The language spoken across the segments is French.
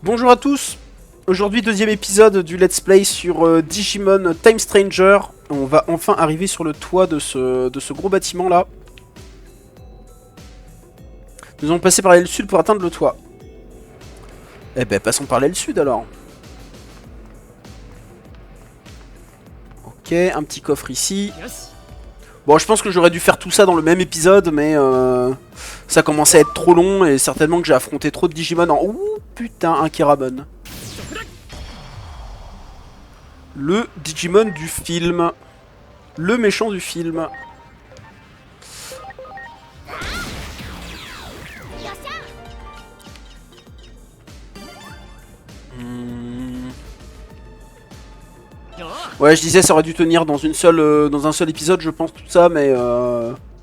Bonjour à tous. Aujourd'hui, deuxième épisode du Let's Play sur Digimon Time Stranger. On va enfin arriver sur le toit de ce gros bâtiment là. Nous allons passer par l'aile sud pour atteindre le toit. Eh ben, passons par l'aile sud alors. Ok, un petit coffre ici. Bon, je pense que j'aurais dû faire tout ça dans le même épisode, mais ça commençait à être trop long et certainement que j'ai affronté trop de Digimon en... Ouh, putain, un Kiramon. Le Digimon du film. Le méchant du film. Ouais, je disais, ça aurait dû tenir dans dans un seul épisode, je pense, tout ça, mais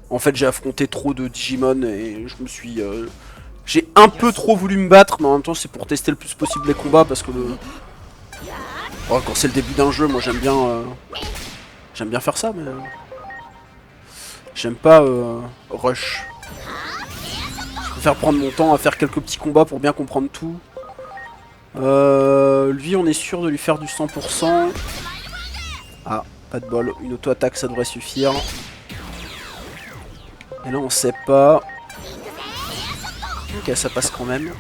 en fait, j'ai affronté trop de Digimon et je me suis... j'ai un peu trop voulu me battre, mais en même temps, c'est pour tester le plus possible les combats, parce que oh, quand c'est le début d'un jeu, moi, j'aime bien faire ça, mais... j'aime pas rush. Je préfère prendre mon temps à faire quelques petits combats pour bien comprendre tout. Lui, on est sûr de lui faire du 100%. Ah, pas de bol. Une auto-attaque, ça devrait suffire. Et là, on sait pas. Ok, ça passe quand même.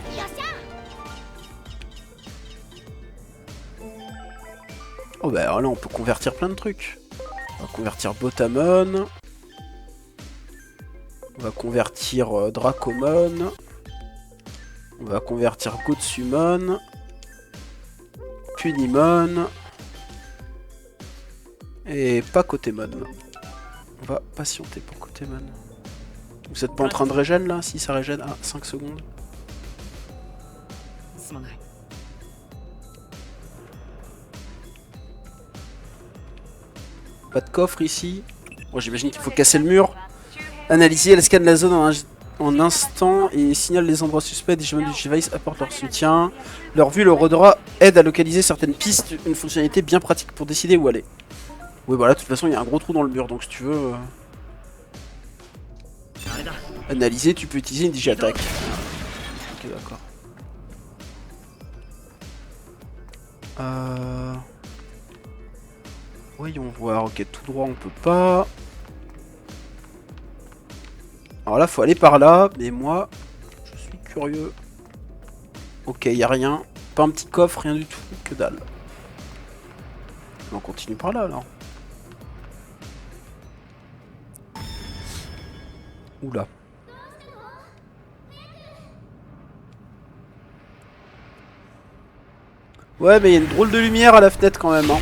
Oh bah alors là, on peut convertir plein de trucs. On va convertir Botamon. On va convertir Dracomon. On va convertir Gotsumon. Punimon. Et pas Kotemon. On va patienter pour Kotemon. Vous êtes pas en train de régène là? Si ça régène, ah, 5 secondes. Pas de coffre ici. Bon, j'imagine qu'il faut casser le mur. Analyser, elle scanne la zone en instant et signale les endroits suspects. Digimon du Digivice apportent leur soutien. Leur vue, leur odorat aide à localiser certaines pistes. Une fonctionnalité bien pratique pour décider où aller. Oui, voilà, de toute façon, il y a un gros trou dans le mur, donc si tu veux... analyser, tu peux utiliser une digi-attaque. Ok, d'accord. Voyons voir, ok, tout droit on peut pas. Alors là, faut aller par là, mais moi, je suis curieux. Ok, y a rien. Pas un petit coffre, rien du tout, que dalle. On continue par là, alors. Oula. Ouais, mais il y a une drôle de lumière à la fenêtre quand même, hein.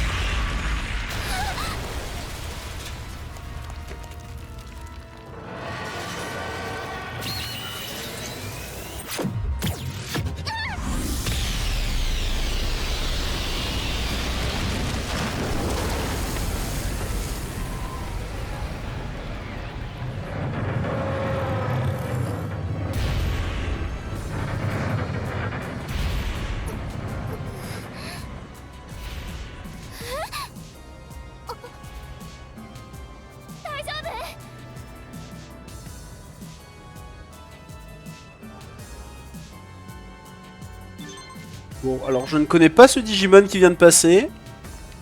Bon, alors je ne connais pas ce Digimon qui vient de passer,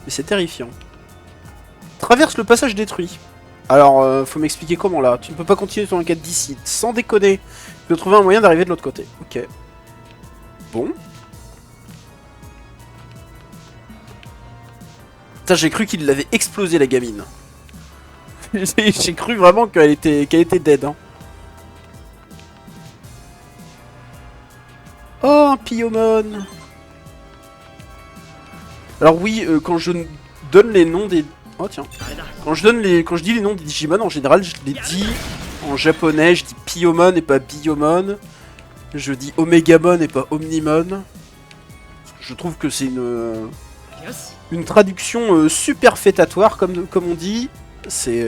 mais c'est terrifiant. Traverse le passage détruit. Alors, faut m'expliquer comment là. Tu ne peux pas continuer ton enquête d'ici. Sans déconner. Tu dois trouver un moyen d'arriver de l'autre côté. Ok. Bon. Putain, j'ai cru qu'il l'avait explosé la gamine. J'ai cru vraiment qu'elle était dead. Hein. Oh, un Piyomon. Alors oui, quand je donne les noms des... Oh tiens. Quand je dis les noms des Digimon, en général, je les dis en japonais. Je dis Piyomon et pas Biyomon. Je dis Omegamon et pas Omnimon. Je trouve que c'est une traduction superfétatoire, comme on dit. C'est...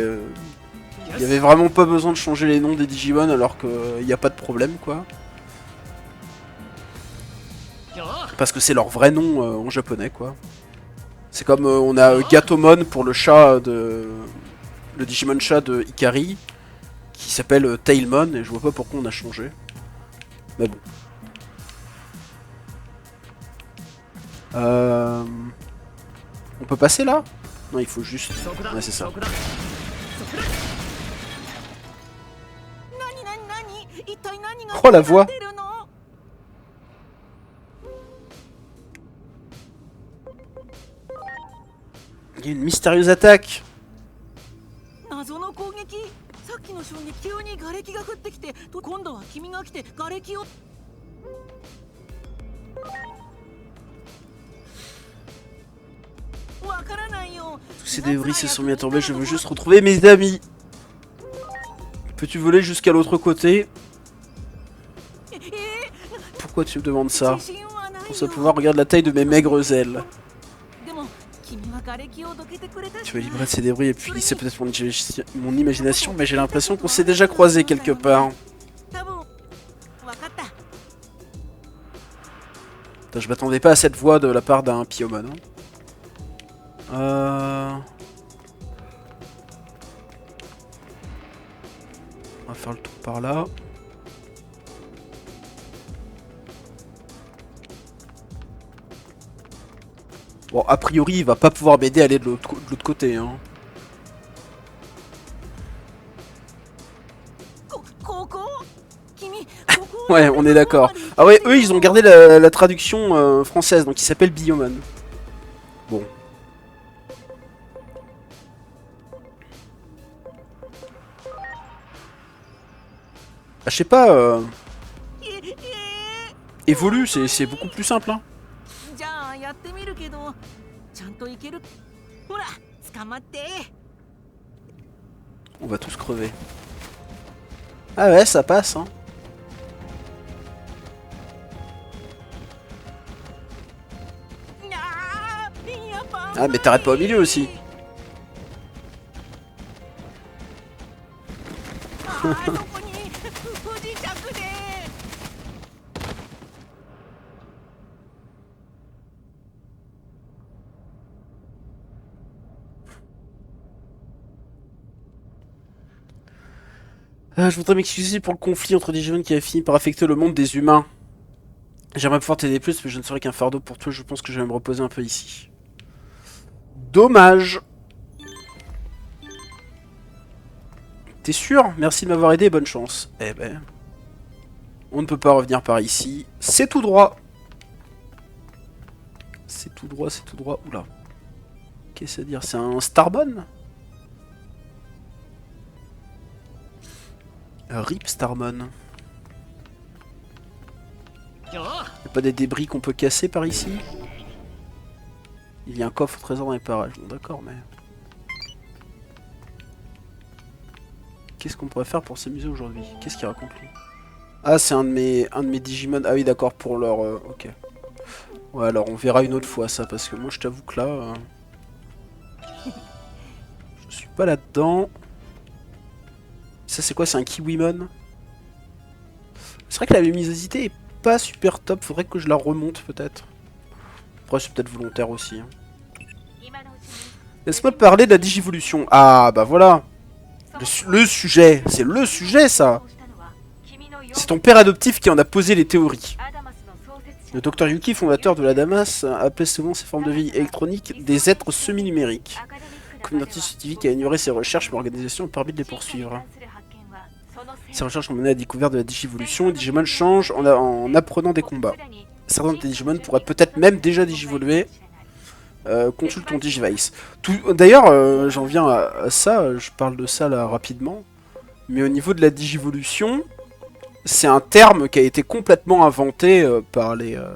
il y avait vraiment pas besoin de changer les noms des Digimon alors qu'il n'y a pas de problème, quoi. Parce que c'est leur vrai nom en japonais, quoi. C'est comme on a Gatomon pour le chat le Digimon chat de Ikari, qui s'appelle Tailmon, et je vois pas pourquoi on a changé. Mais bon. On peut passer là? Non, il faut juste... Ouais, c'est ça. Oh, la voix! Il y a une mystérieuse attaque! Tous ces débris se sont mis à tomber, je veux juste retrouver mes amis. Peux-tu voler jusqu'à l'autre côté? Pourquoi tu me demandes ça? Pour ce pouvoir, regarde la taille de mes maigres ailes. Tu vas libérer de ces débris et puis c'est peut-être mon imagination, mais j'ai l'impression qu'on s'est déjà croisés quelque part. Putain, je m'attendais pas à cette voix de la part d'un Piomon. On va faire le tour par là. Bon, a priori, il va pas pouvoir m'aider à aller de l'autre côté. Hein. Ouais, on est d'accord. Ah ouais, eux, ils ont gardé la traduction française, donc il s'appelle Biyomon. Bon. Ah, je sais pas... Évolue, c'est beaucoup plus simple, hein. On va tous crever. Ah ouais, ça passe, hein. Ah mais t'arrêtes pas au milieu aussi. Je voudrais m'excuser pour le conflit entre Digimon qui a fini par affecter le monde des humains. J'aimerais pouvoir t'aider plus, mais je ne serai qu'un fardeau pour toi. Je pense que je vais me reposer un peu ici. Dommage. T'es sûr? Merci de m'avoir aidé et bonne chance. Eh ben... On ne peut pas revenir par ici. C'est tout droit. C'est tout droit, c'est tout droit. Oula. Qu'est-ce à dire? C'est un Starbonne? RIP Starmon. Y'a pas des débris qu'on peut casser par ici? Il y a un coffre au trésor dans les parages. Bon d'accord, mais... Qu'est-ce qu'on pourrait faire pour s'amuser aujourd'hui? Qu'est-ce qu'il raconte lui? Ah, c'est un de mes Digimon. Ah oui, d'accord, pour leur... ok. Ouais, alors on verra une autre fois ça, parce que moi je t'avoue que là... je suis pas là-dedans. Ça c'est quoi? C'est un Kiwimon? C'est vrai que la luminosité est pas super top, faudrait que je la remonte peut-être. Après c'est peut-être volontaire aussi. Hein. Laisse-moi te parler de la Digivolution. Ah bah voilà. Le sujet, c'est le sujet ça. C'est ton père adoptif qui en a posé les théories. Le docteur Yuki, fondateur de la Damas, appelait souvent ces formes de vie électroniques des êtres semi-numériques. La communauté scientifique a ignoré ses recherches, mais l'organisation a permis de les poursuivre. Ces recherches ont mené à la découverte de la Digivolution. Digimon change en apprenant des combats. Certains Digimon pourraient peut-être même déjà digivoluer. Consulte ton Digivice. D'ailleurs, j'en viens à ça, je parle de ça là rapidement. Mais au niveau de la Digivolution, c'est un terme qui a été complètement inventé par le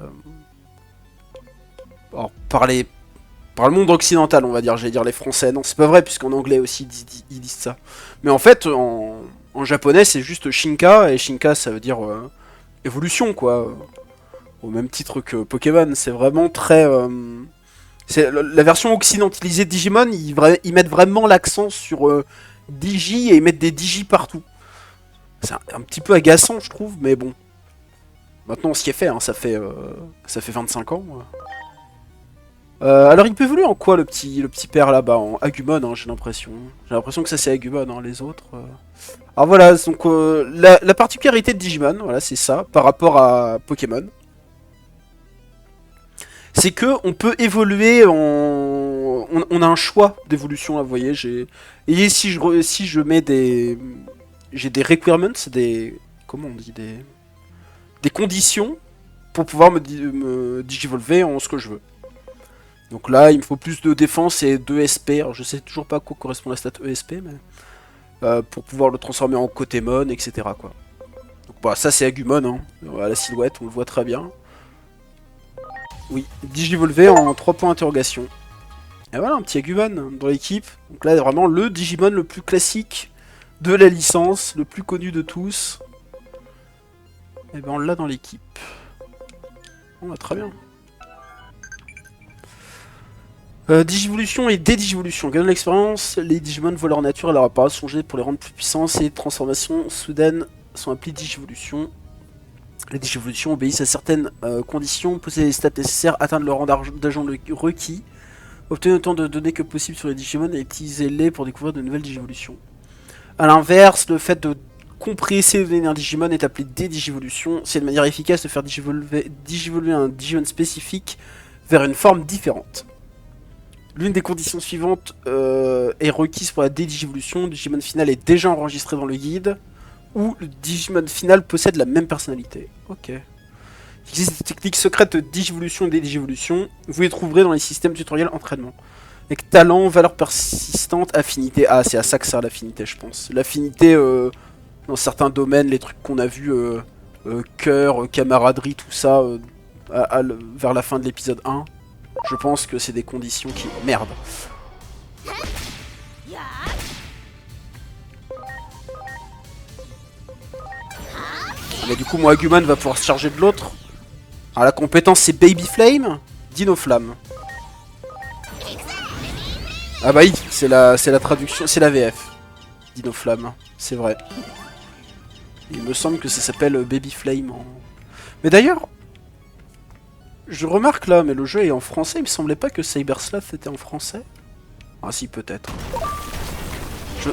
monde occidental, on va dire. J'allais dire les Français. Non, c'est pas vrai, puisqu'en anglais aussi ils disent ça. Mais en fait, en japonais, c'est juste Shinka, et Shinka, ça veut dire évolution, quoi. Au même titre que Pokémon, c'est vraiment très... la version occidentalisée de Digimon, ils mettent vraiment l'accent sur Digi, et ils mettent des Digi partout. C'est un petit peu agaçant, je trouve, mais bon. Maintenant, on s'y est fait, hein, ça fait 25 ans. Alors, il peut évoluer en quoi, le petit père, là-bas? En Agumon, hein, j'ai l'impression. J'ai l'impression que ça, c'est Agumon, hein, les autres... Alors voilà, donc la particularité de Digimon, voilà, c'est ça, par rapport à Pokémon. C'est que on peut évoluer en... On a un choix d'évolution, là, vous voyez. Et si je mets des... J'ai des requirements, des... Comment on dit des conditions pour pouvoir me digivolver en ce que je veux. Donc là, il me faut plus de défense et 2 SP. Alors je sais toujours pas à quoi correspond la stat ESP, mais... pour pouvoir le transformer en Kotemon, etc. quoi. Donc voilà, ça c'est Agumon, hein. À la silhouette, on le voit très bien. Oui, Digivolver en 3 points d'interrogation. Et voilà, un petit Agumon dans l'équipe. Donc là, vraiment le Digimon le plus classique de la licence, le plus connu de tous. Et ben on l'a dans l'équipe. On l'a très bien. Digivolution et dédigivolution. Gagnant de l'expérience, les Digimon voient leur nature et leur appareil changer pour les rendre plus puissants. Ces transformations soudaines sont appelées Digivolution. Les Digivolutions obéissent à certaines conditions, posséder les stats nécessaires, atteindre le rang d'agent requis, obtenir autant de données que possible sur les Digimon et utiliser-les pour découvrir de nouvelles Digivolutions. A l'inverse, le fait de compresser les données d'un Digimon est appelé dédigivolution. C'est une manière efficace de faire digivoluer un Digimon spécifique vers une forme différente. L'une des conditions suivantes est requise pour la dédigivolution. Le Digimon final est déjà enregistré dans le guide, ou le Digimon final possède la même personnalité. Ok. Il existe des techniques secrètes de digivolution et dédigivolution. Vous les trouverez dans les systèmes tutoriels entraînement. Avec talent, valeur persistante, affinité. Ah, c'est à ça que sert l'affinité, je pense. L'affinité, dans certains domaines, les trucs qu'on a vus, cœur, camaraderie, tout ça, vers la fin de l'épisode 1. Je pense que c'est des conditions qui... Merde. Mais du coup, mon Agumon va pouvoir se charger de l'autre. Alors la compétence, c'est Baby Flame, Dino Flamme. Ah bah oui, c'est la traduction, c'est la VF. Dino Flamme, c'est vrai. Il me semble que ça s'appelle Baby Flame. Mais d'ailleurs... Je remarque là, mais le jeu est en français, il me semblait pas que Cyberslath était en français. Ah si, peut-être.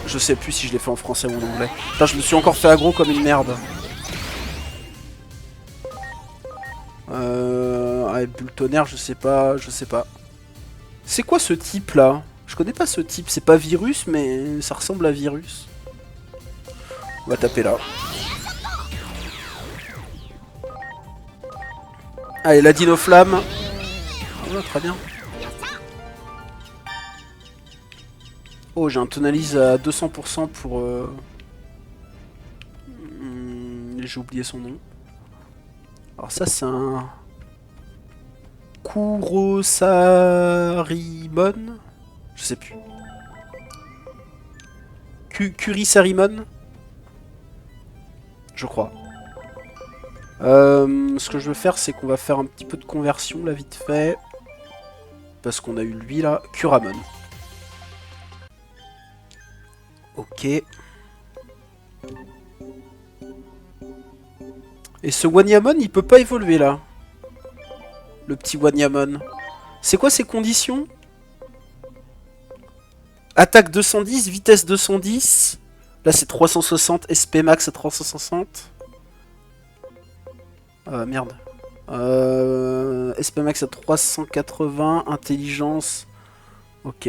Je sais plus si je l'ai fait en français ou en anglais. Putain, je me suis encore fait aggro comme une merde. Ah, Bulle Tonnerre, je sais pas. C'est quoi ce type là? Je connais pas ce type, c'est pas virus, mais ça ressemble à virus. On va taper là. Allez, la Dino Flamme. Oh, très bien. Oh, j'ai un Tonalise à 200% pour... j'ai oublié son nom. Alors ça, c'est un... Kurosarimon. Je sais plus. Kurisarimon. Je crois. Ce que je veux faire, c'est qu'on va faire un petit peu de conversion là, vite fait. Parce qu'on a eu lui là. Kuramon. Ok. Et ce Wanyamon, il peut pas évoluer là. Le petit Wanyamon. C'est quoi ses conditions? Attaque 210, vitesse 210. Là c'est 360, SP max à 360. Merde. SP max à 380, intelligence. Ok.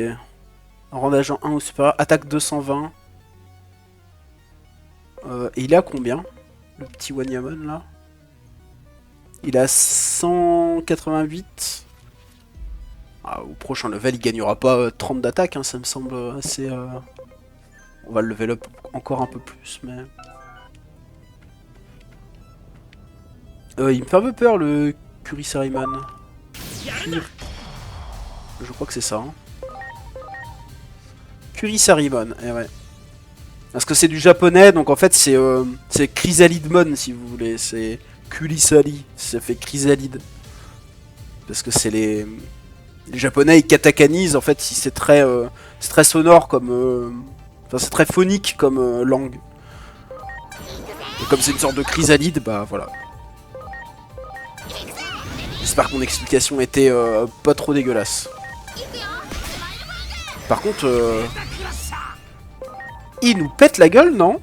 Rang d'agent 1 ou supérieur, attaque 220. Et il est à combien? Le petit Wanyamon là. Il a 188. Ah, au prochain level, il gagnera pas 30 d'attaque, hein, ça me semble assez... On va le level up encore un peu plus, mais... il me fait un peu peur, le Kurisarimon. Je crois que c'est ça. Hein. Kurisarimon, eh ouais. Parce que c'est du japonais, donc en fait c'est Chrysalidmon, si vous voulez. C'est Kurisali, ça fait Chrysalide. Parce que c'est les japonais, ils katakanisent, en fait, si c'est très sonore comme... Enfin, c'est très phonique comme langue. Et comme c'est une sorte de chrysalide, bah voilà. J'espère que mon explication était pas trop dégueulasse. Par contre, il nous pète la gueule, non?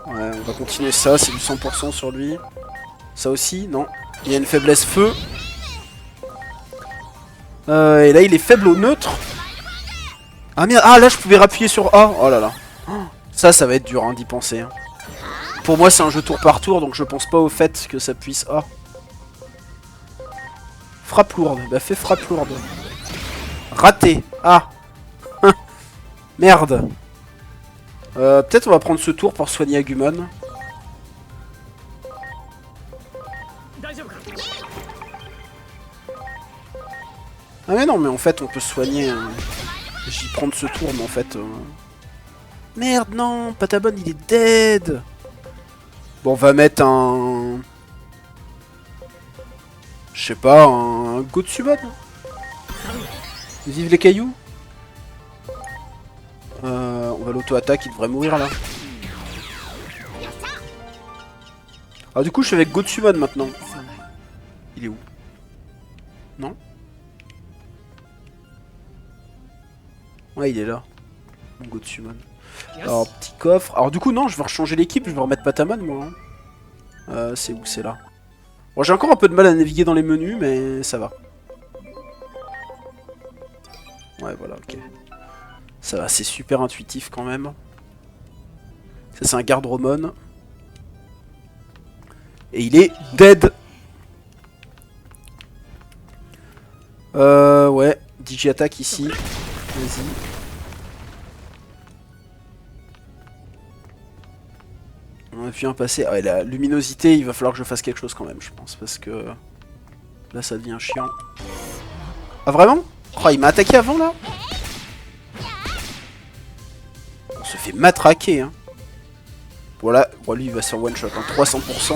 Ouais, on va continuer ça, c'est du 100% sur lui. Ça aussi, non. Il y a une faiblesse feu. Et là, il est faible au neutre. Ah merde, ah là, je pouvais appuyer sur A. Oh là là. Ça va être dur hein, d'y penser. Hein. Pour moi, c'est un jeu tour par tour, donc je pense pas au fait que ça puisse A. Frappe lourde. Bah, fais frappe lourde. Raté. Ah. Merde. Peut-être on va prendre ce tour pour soigner Agumon. Ah mais non, mais en fait on peut soigner. J'y prendre ce tour, mais en fait. Merde, non, Patamon il est dead. Bon, on va mettre un. Je sais pas, un Gotsumon. Vive les cailloux. On va l'auto-attaque, il devrait mourir là. Ah, du coup, je suis avec Gotsumon maintenant. Il est où? Non? Ouais, il est là. Mon Gotsumon. Alors, petit coffre. Alors, du coup, non, je vais rechanger l'équipe, je vais remettre Patamon, moi. C'est où? C'est là. Bon, j'ai encore un peu de mal à naviguer dans les menus, mais ça va. Ouais, voilà, ok. Ça va, c'est super intuitif quand même. Ça, c'est un Gardromon. Et il est dead. Ouais, DJ attaque ici. Vas-y. On a vu un passer. Ah, et la luminosité, il va falloir que je fasse quelque chose quand même, je pense. Parce que là, ça devient chiant. Ah, vraiment? Oh, il m'a attaqué avant là? On se fait matraquer, hein. Voilà, bon, lui il va se faire one shot, hein. 300%.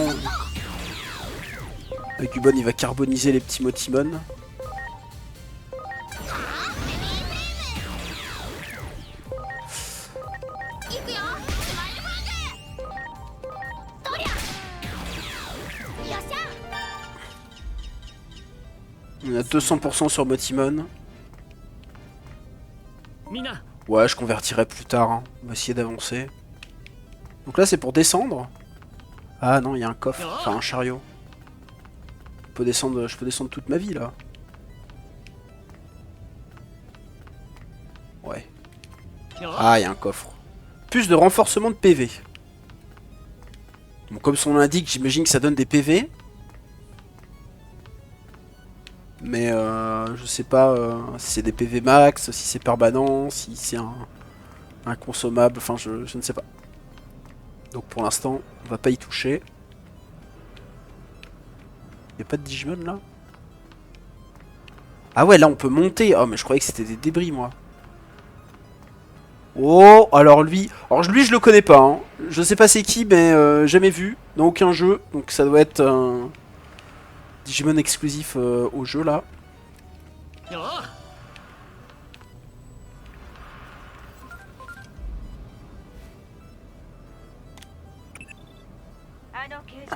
Agumon il va carboniser les petits Motimon. On a 200% sur Motimon. Ouais, je convertirai plus tard, hein. On va essayer d'avancer. Donc là c'est pour descendre. Ah non, il y a un coffre, enfin un chariot. Je peux descendre toute ma vie là. Ouais. Ah, il y a un coffre. Plus de renforcement de PV. Donc comme son nom l'indique, j'imagine que ça donne des PV. Mais je sais pas si c'est des PV max, si c'est permanent, si c'est un consommable, enfin je ne sais pas. Donc pour l'instant, on va pas y toucher. Y'a pas de Digimon là? Ah ouais, là on peut monter. Oh mais je croyais que c'était des débris moi. Oh, alors lui... Alors lui je le connais pas, hein. Je sais pas c'est qui, mais jamais vu dans aucun jeu. Donc ça doit être un Digimon exclusif au jeu là.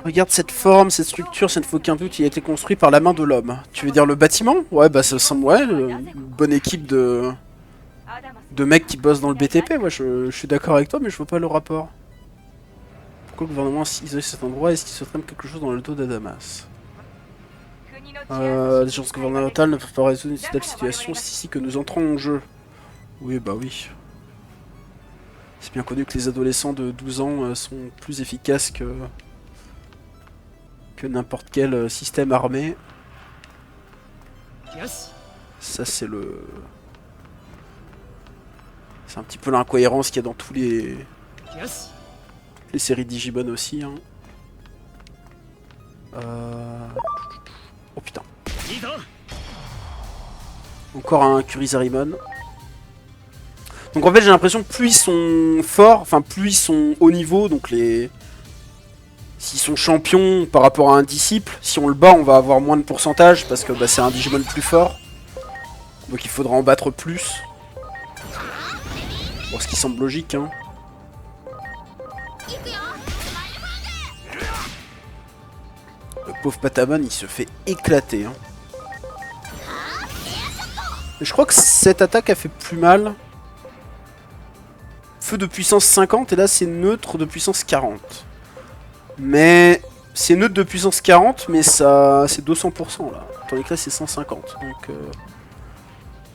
Regarde cette forme, cette structure, ça ne faut qu'un doute, il a été construit par la main de l'homme. Tu veux dire le bâtiment? Ouais, bah ça semble, ouais, une bonne équipe de mecs qui bossent dans le BTP, ouais, je suis d'accord avec toi, mais je vois pas le rapport. Pourquoi le gouvernement isole cet endroit? Est-ce qu'il se trame quelque chose dans le dos d'Adamas? Les agences gouvernementales ne peuvent pas résoudre une telle situation, c'est ici que nous entrons en jeu. Oui, bah oui. C'est bien connu que les adolescents de 12 ans sont plus efficaces que n'importe quel système armé. Ça c'est le... C'est un petit peu l'incohérence qu'il y a dans tous les séries Digimon aussi. Hein. Oh putain. Encore un Kurizarimon. Donc en fait j'ai l'impression que plus ils sont forts, enfin plus ils sont haut niveau, donc les... S'ils sont champions par rapport à un disciple, si on le bat on va avoir moins de pourcentage parce que bah, c'est un Digimon plus fort. Donc il faudra en battre plus. Bon, ce qui semble logique, hein. Le pauvre Patamon il se fait éclater, hein. Mais je crois que cette attaque a fait plus mal. Feu de puissance 50 et là c'est neutre de puissance 40. Mais c'est neutre de puissance 40, mais ça c'est 200% là. Tandis que là c'est 150. Donc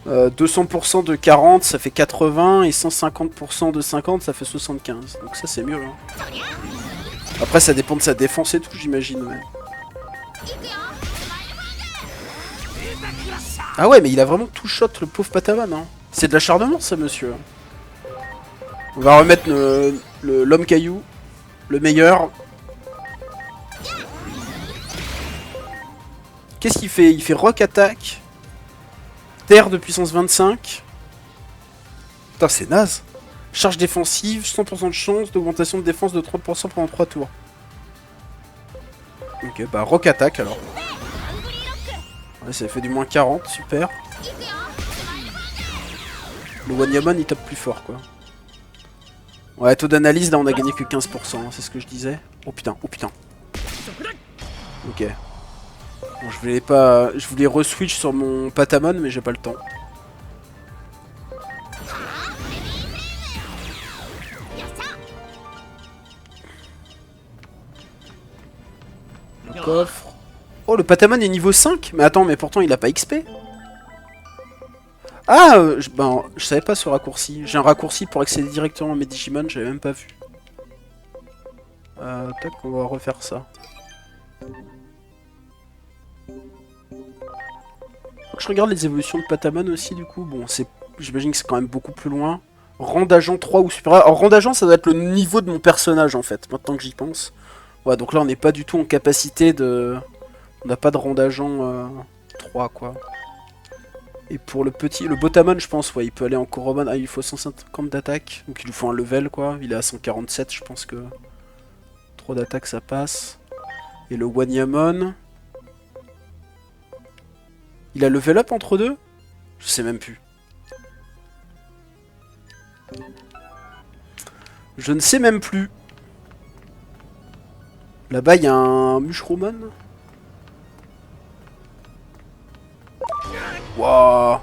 200% de 40 ça fait 80 et 150% de 50 ça fait 75. Donc ça c'est mieux. Hein. Après ça dépend de sa défense et tout j'imagine. Ouais. Ah ouais mais il a vraiment tout shot le pauvre Pataman. Hein. C'est de l'acharnement ça monsieur. On va remettre l'homme caillou. Le meilleur. Qu'est-ce qu'il fait? Il fait rock attack. Terre de puissance 25. Putain, c'est naze. Charge défensive, 100% de chance d'augmentation de défense de 30% pendant 3 tours. Ok, bah rock attack alors. Ouais, ça fait du moins 40, super. Le Wanyamon il tape plus fort quoi. Ouais, taux d'analyse là on a gagné que 15%, hein, c'est ce que je disais. Oh putain, oh putain. Ok. Bon, je voulais re-switch sur mon Patamon, mais j'ai pas le temps. Le coffre. Oh, le Patamon est niveau 5. Mais attends, mais pourtant il a pas XP. Ah, ben, je savais pas ce raccourci. J'ai un raccourci pour accéder directement à mes Digimon, j'avais même pas vu. Tac, on va refaire ça. Je regarde les évolutions de Patamon aussi du coup. Bon, j'imagine que c'est quand même beaucoup plus loin. Rang d'agent 3 ou supérieur. Alors rang d'agent ça doit être le niveau de mon personnage en fait, maintenant que j'y pense. Ouais, donc là on n'est pas du tout en capacité de... On n'a pas de rang d'agent 3 quoi. Et pour le Botamon je pense, ouais, il peut aller en Koromon. Ah, il faut 150 d'attaque, donc il lui faut un level quoi. Il est à 147, je pense que... Trop d'attaque ça passe. Et le Wanyamon... Il a level up entre deux? Je sais même plus. Je ne sais même plus. Là-bas, il y a un Mushroomon. Waouh.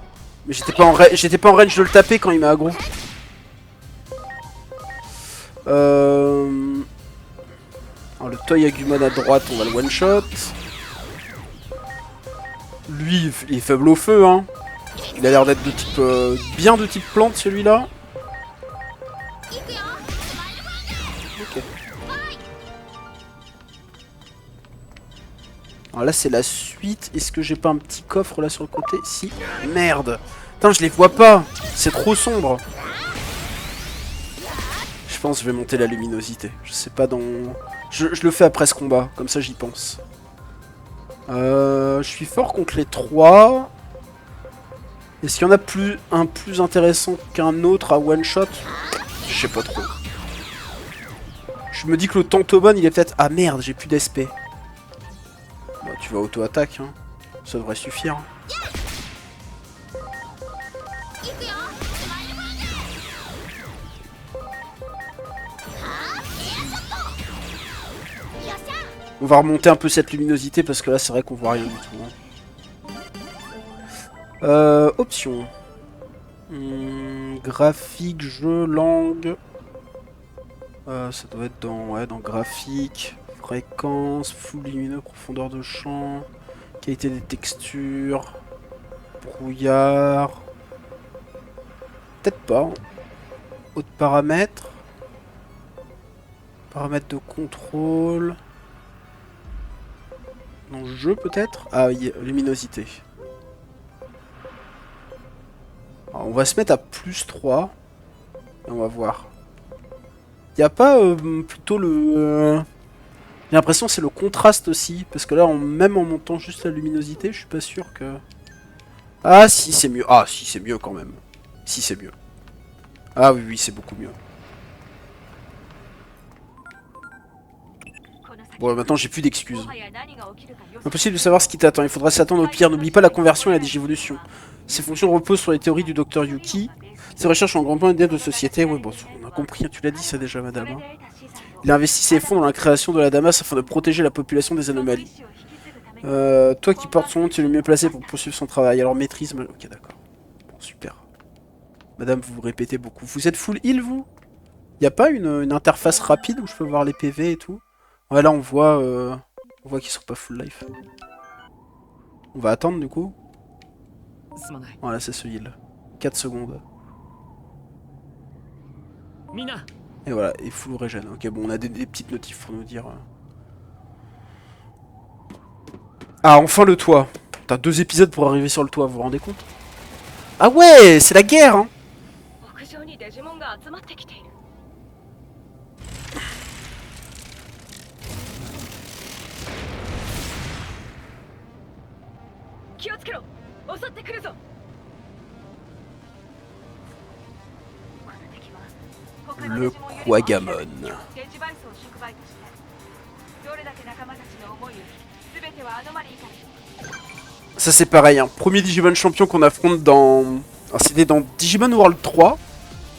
Mais j'étais pas en range de le taper quand il m'a aggro. Alors, le Toy Agumon à droite, on va le one-shot. Lui, il est faible au feu, hein. Il a l'air d'être de type... bien de type plante, celui-là. Ok. Alors là, c'est la suite. Est-ce que j'ai pas un petit coffre, là, sur le côté? Si. Merde. Putain, je les vois pas. C'est trop sombre. Je pense que je vais monter la luminosité. Je sais pas dans... Je le fais après ce combat. Comme ça, j'y pense. Je suis fort contre les 3. Est-ce qu'il y en a un plus intéressant qu'un autre à one shot? Je sais pas trop. Je me dis que le Tantomon il est peut-être... Ah merde, j'ai plus d'SP. Bah, tu vas auto-attaque, hein. Ça devrait suffire. On va remonter un peu cette luminosité parce que là c'est vrai qu'on voit rien du tout. Hein. Options. Graphique, jeu, langue. Ça doit être dans graphique, fréquence, full lumineux, profondeur de champ, qualité des textures, brouillard. Peut-être pas. Autres paramètres. Paramètres de contrôle. Dans le jeu peut-être. Ah oui, luminosité. Alors, on va se mettre à plus 3. Et on va voir. Y a pas plutôt le... J'ai l'impression que c'est le contraste aussi. Parce que là, même en montant juste la luminosité, je suis pas sûr que... Ah si, c'est mieux. Ah si, c'est mieux quand même. Si, c'est mieux. Ah oui, oui, c'est beaucoup mieux. Bon, maintenant j'ai plus d'excuses. Impossible de savoir ce qui t'attend, il faudra s'attendre au pire. N'oublie pas la conversion et la digivolution. Ces fonctions reposent sur les théories du docteur Yuki. Ces recherches ont un grand point d'aide de société. Ouais, bon, on a compris, tu l'as dit ça déjà, madame. Hein. Il a investi ses fonds dans la création de la Damas afin de protéger la population des anomalies. Toi qui portes son nom, tu es le mieux placé pour poursuivre son travail. Alors maîtrise... Ok, d'accord. Bon, super. Madame, vous vous répétez beaucoup. Vous êtes full heal, vous? Y a pas une interface rapide où je peux voir les PV et tout? Ouais, là, on voit... On voit qu'ils sont pas full life. On va attendre du coup. Voilà, c'est ce heal. 4 secondes. Et voilà, et full régène. Ok, bon, on a des petites notifs pour nous dire. Ah, enfin le toit. T'as 2 épisodes pour arriver sur le toit, vous vous rendez compte? Ah ouais, c'est la guerre, hein. Le Quagamon. Ça c'est pareil, hein. Premier Digimon champion qu'on affronte dans... Alors c'était dans Digimon World 3.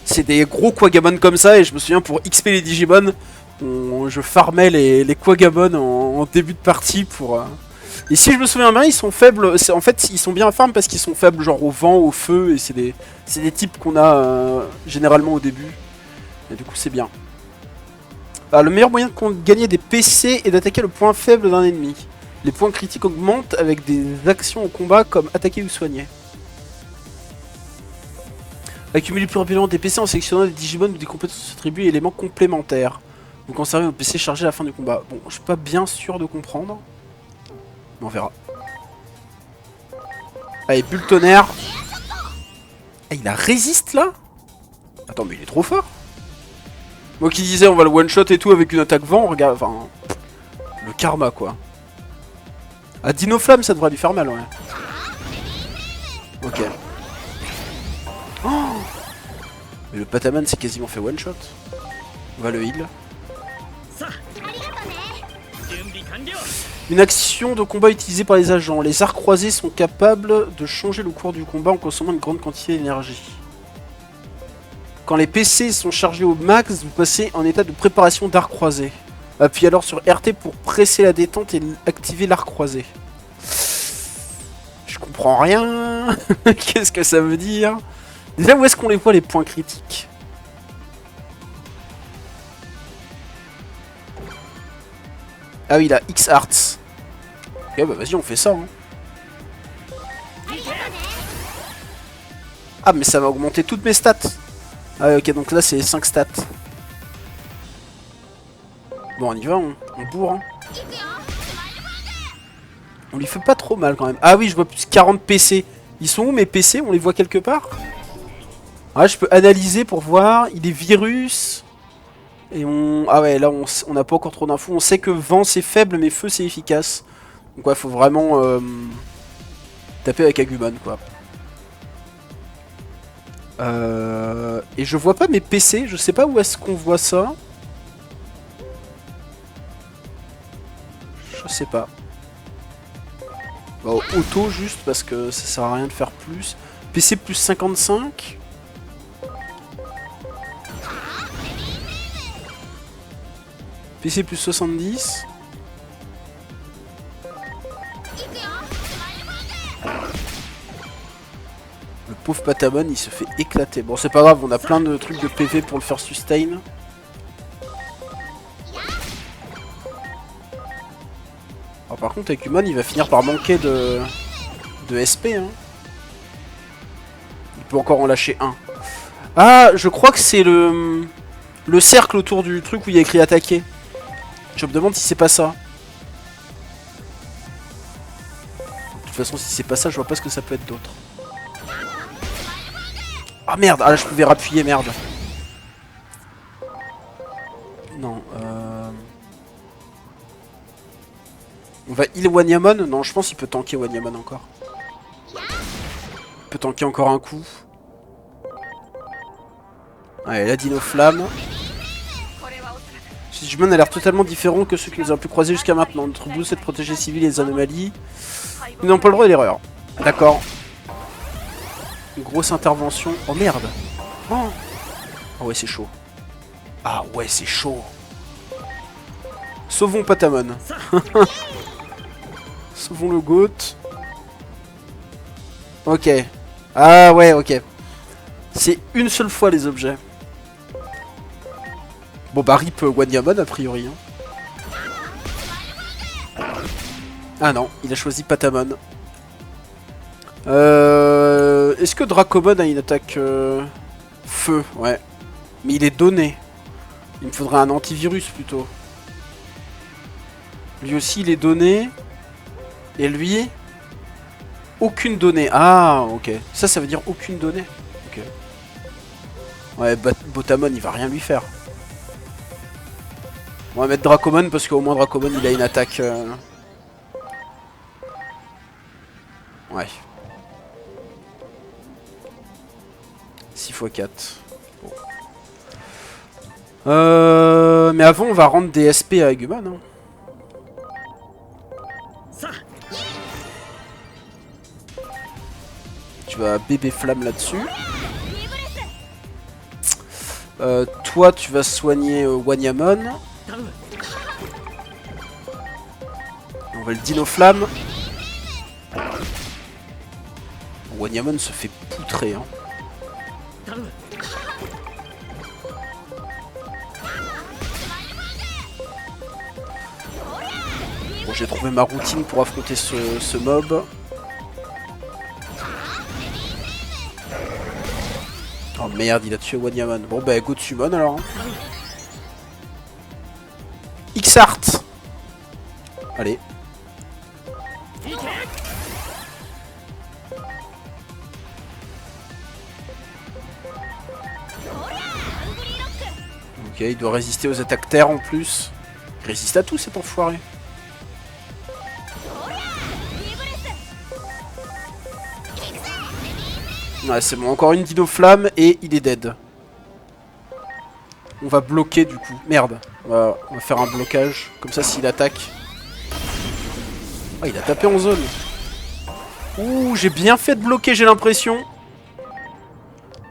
C'est des gros Quagamon comme ça et je me souviens pour XP les Digimon, je farmais les Quagamon en début de partie pour... Et si je me souviens bien, ils sont faibles, en fait ils sont bien farm parce qu'ils sont faibles genre au vent, au feu et c'est des types qu'on a généralement au début. Et du coup c'est bien. Alors, le meilleur moyen de gagner des PC est d'attaquer le point faible d'un ennemi. Les points critiques augmentent avec des actions au combat comme attaquer ou soigner. Accumuler plus rapidement des PC en sélectionnant des Digimon ou des compétences attribuées et éléments complémentaires. Vous conservez vos PC chargés à la fin du combat. Bon, je suis pas bien sûr de comprendre. Mais on verra. Allez, bulle tonnerre. Ah, il a résiste là? Attends, mais il est trop fort. Moi qui disais on va le one shot et tout avec une attaque vent, regarde, enfin... Le karma quoi. À Dino Flamme ça devrait lui faire mal, ouais. Ok. Oh, mais le Pataman c'est quasiment fait one shot. On va le heal. Une action de combat utilisée par les agents. Les arcs croisés sont capables de changer le cours du combat en consommant une grande quantité d'énergie. Quand les PC sont chargés au max, vous passez en état de préparation d'arc croisé. Appuyez alors sur RT pour presser la détente et activer l'arc croisé. Je comprends rien. Qu'est-ce que ça veut dire? Déjà, où est-ce qu'on les voit les points critiques? Ah oui, il a X Arts. Ok, bah vas-y, on fait ça. Hein. Ah, mais ça va augmenter toutes mes stats. Ah ok, donc là c'est 5 stats. Bon, on y va, on bourre. Hein. On lui fait pas trop mal quand même. Ah oui, je vois plus 40 PC. Ils sont où mes PC? On les voit quelque part? Ah, je peux analyser pour voir. Il est virus. Et on... Ah ouais, là on n'a pas encore trop d'infos. On sait que vent c'est faible, mais feu c'est efficace. Donc ouais, faut vraiment taper avec Agumon quoi. Et je vois pas mes PC, je sais pas où est-ce qu'on voit ça. Je sais pas. Bon, auto juste parce que ça sert à rien de faire plus. PC plus 55. PC plus 70. Le pauvre Patamon, il se fait éclater. Bon, c'est pas grave, on a plein de trucs de PV pour le faire sustain. Alors, par contre, Agumon, il va finir par manquer de SP. Hein. Il peut encore en lâcher un. Ah, je crois que c'est le cercle autour du truc où il y a écrit attaquer. Je me demande si c'est pas ça. De toute façon, si c'est pas ça, je vois pas ce que ça peut être d'autre. Ah merde, ah là je pouvais rappuyer, merde. Non, on va heal Wanyamon. Non, je pense qu'il peut tanker Wanyamon encore. Il peut tanker encore un coup. Allez, la Dino Flamme. Ce Digimon a l'air totalement différent que ceux que nous avons pu croiser jusqu'à maintenant. Notre but c'est de protéger les civils et les anomalies. Nous n'avons pas le droit à l'erreur. D'accord. Une grosse intervention. Oh merde. Oh, oh ouais, c'est chaud. Ah ouais, c'est chaud. Sauvons Patamon. Sauvons le GOAT. Ok. Ah ouais, ok. C'est une seule fois les objets. Bon bah rip Wanyamon a priori. Hein. Ah non, il a choisi Patamon. Est-ce que Dracomon a une attaque feu? Ouais. Mais il est donné. Il me faudrait un antivirus plutôt. Lui aussi il est donné. Et lui, aucune donnée. Ah, ok. Ça veut dire aucune donnée. Ok. Ouais, Botamon il va rien lui faire. On va mettre Dracomon parce qu'au moins Dracomon il a une attaque. Ouais. 6 x 4. Bon. Mais avant on va rendre des SP à Agumon. Hein. Tu vas bébé flamme là-dessus. Toi tu vas soigner Wanyamon. On va le dino flamme. Wanyamon se fait poutrer. Hein. Bon, j'ai trouvé ma routine pour affronter ce mob. Oh merde, il a tué Wanyamon. Bon bah go Summon alors. Hein. X-Art. Allez. Ok, il doit résister aux attaques terre en plus. Il résiste à tout cet enfoiré. Ouais, c'est bon, encore une dino flamme et il est dead. On va bloquer du coup. Merde, on va faire un blocage. Comme ça, s'il attaque. Oh, il a tapé en zone. Ouh, j'ai bien fait de bloquer, j'ai l'impression.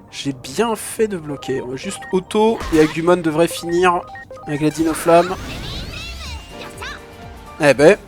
J'ai bien fait de bloquer. On va juste auto et Agumon devrait finir avec la dino flamme. Eh ben.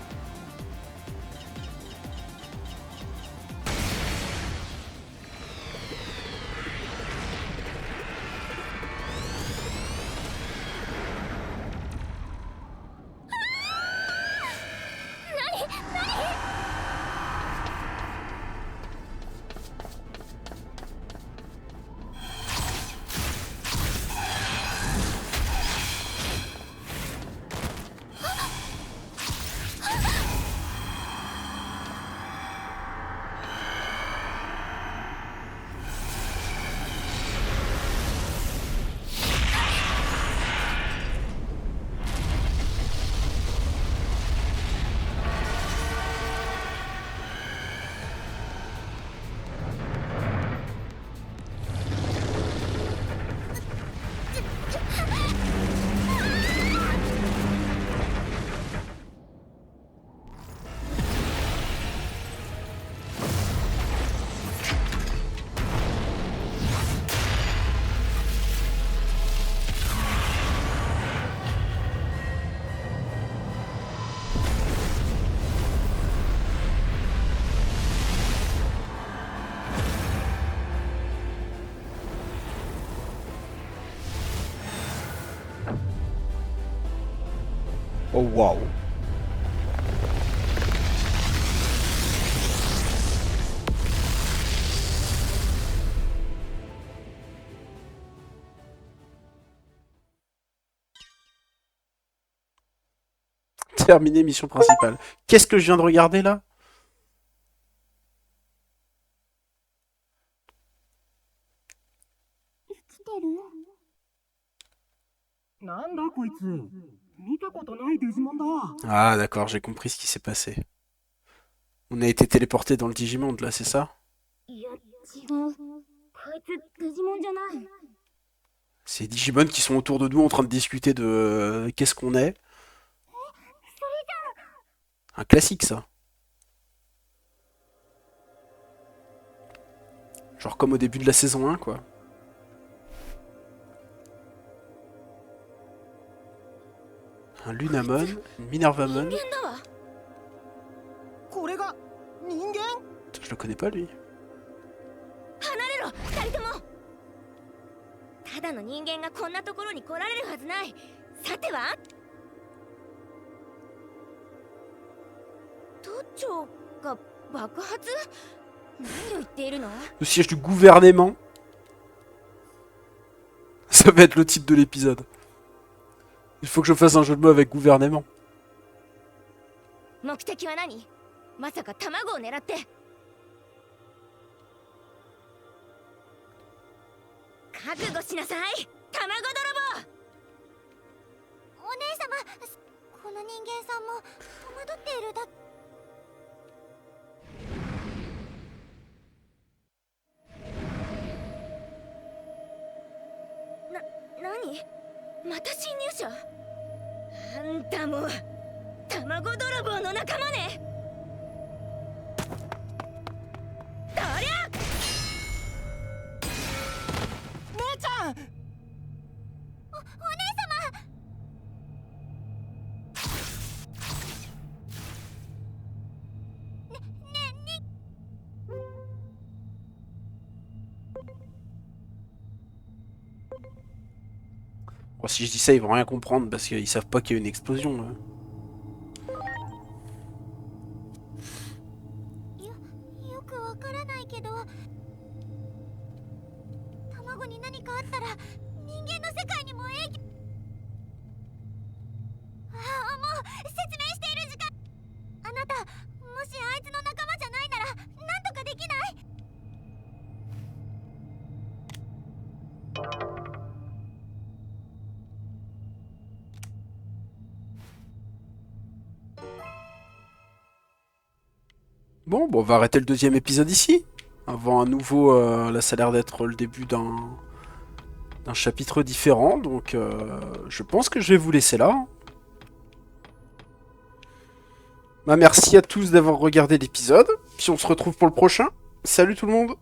Oh waouh. Terminé, mission principale. Qu'est-ce que je viens de regarder là? Ah d'accord, j'ai compris ce qui s'est passé. On a été téléporté dans le Digimonde là, c'est ça? C'est Digimon qui sont autour de nous en train de discuter de qu'est-ce qu'on est. Un classique ça. Genre comme au début de la saison 1 quoi. Un Lunamon, une Minervamon. Je le connais pas lui. ただの人間がこんなところに来られるはずない。さてはど庁が爆発？何を言っているの？ Le siège du gouvernement. Ça va être le titre de l'épisode. Il faut que je fasse un jeu de mots avec gouvernement. 目的は何？まさか卵を狙って。覚悟しなさい、卵泥棒。お姉様、この人間さんも戸惑っているだ。何？また侵入者？あんたも卵泥棒の仲間ね。どりゃ！姉ちゃん！お姉様！Bon, si je dis ça, ils vont rien comprendre parce qu'ils savent pas qu'il y a une explosion. Là. よくわからないけど、卵に何かあったら人間の世界にも影響。もう説明している時間。あなた、もしあいつの仲間じゃないならなんとかできない？Bon, on va arrêter le deuxième épisode ici. Avant un nouveau... là, ça a l'air d'être le début d'un chapitre différent. Donc, je pense que je vais vous laisser là. Bah, merci à tous d'avoir regardé l'épisode. Puis on se retrouve pour le prochain. Salut tout le monde!